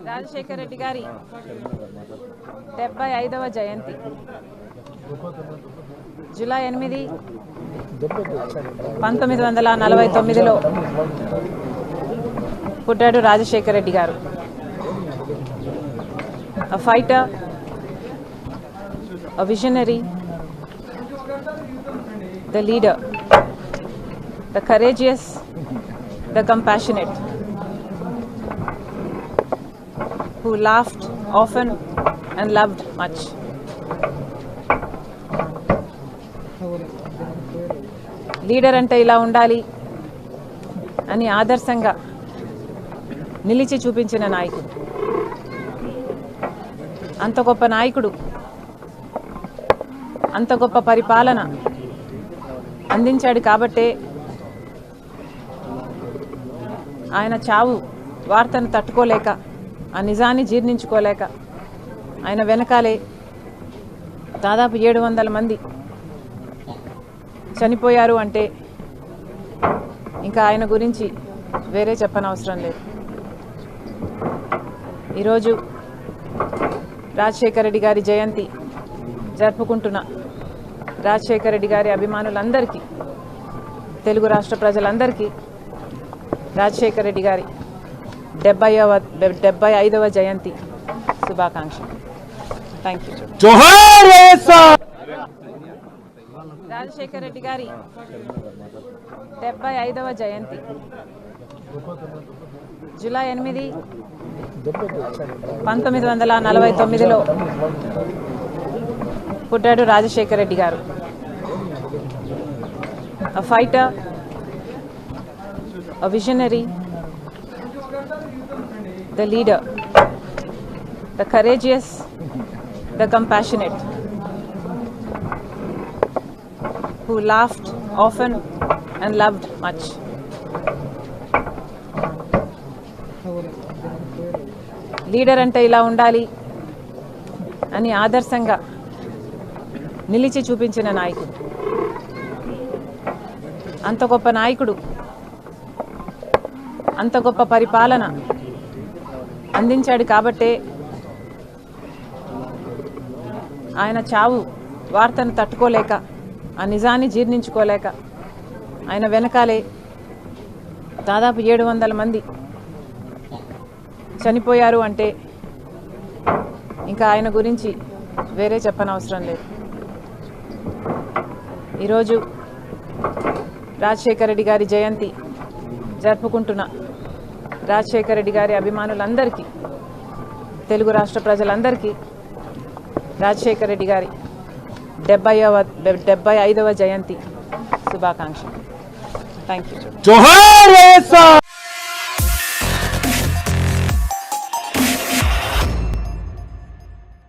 రాజశేఖర రెడ్డి గారి 75వ జయంతి జూలై 8, 1949లో పుట్టాడు రాజశేఖర రెడ్డి గారు. A fighter, a visionary, the leader, the courageous, the compassionate, who laughed often and loved much. Leader అంటే ఇలా ఉండాలి అని ఆదర్శంగా నిలిచి చూపించిన నాయకుడు. అంత గొప్ప నాయకుడు, అంత గొప్ప పరిపాలన అందించాడు కాబట్టే ఆయన చావు వార్తను తట్టుకోలేక, ఆ నిజాన్ని జీర్ణించుకోలేక ఆయన వెనకాలే దాదాపు 700 మంది చనిపోయారు అంటే ఇంకా ఆయన గురించి వేరే చెప్పనవసరం లేదు. ఈరోజు రాజశేఖర రెడ్డి గారి జయంతి జరుపుకుంటున్న రాజశేఖర రెడ్డి గారి అభిమానులందరికీ, తెలుగు రాష్ట్ర ప్రజలందరికీ రాజశేఖర రెడ్డి గారి 75వ జయంతి శుభాకాంక్షలు. Thank you. రాజశేఖర రెడ్డి గారి 75వ జయంతి జూలై 8, 1949లో పుట్టాడు రాజశేఖర రెడ్డి గారు. A fighter, a visionary, the leader, the courageous, the compassionate, who laughed often and loved much. Leader అంటే ఇలా ఉండాలి అని ఆదర్శంగా నిలిచి చూపించిన నాయకుడు. అంత గొప్ప నాయకుడు, అంత గొప్ప పరిపాలన అందించాడు కాబట్టే ఆయన చావు వార్తను తట్టుకోలేక, ఆ నిజాన్ని జీర్ణించుకోలేక ఆయన వెనకాలే దాదాపు 700 మంది చనిపోయారు అంటే ఇంకా ఆయన గురించి వేరే చెప్పనవసరం లేదు. ఈరోజు రాజశేఖర రెడ్డి గారి జయంతి జరుపుకుంటున్న రాజశేఖర రెడ్డి గారి అభిమానులందరికీ, తెలుగు రాష్ట్ర ప్రజలందరికీ రాజశేఖర రెడ్డి గారి 75వ జయంతి శుభాకాంక్షలు. Thank you.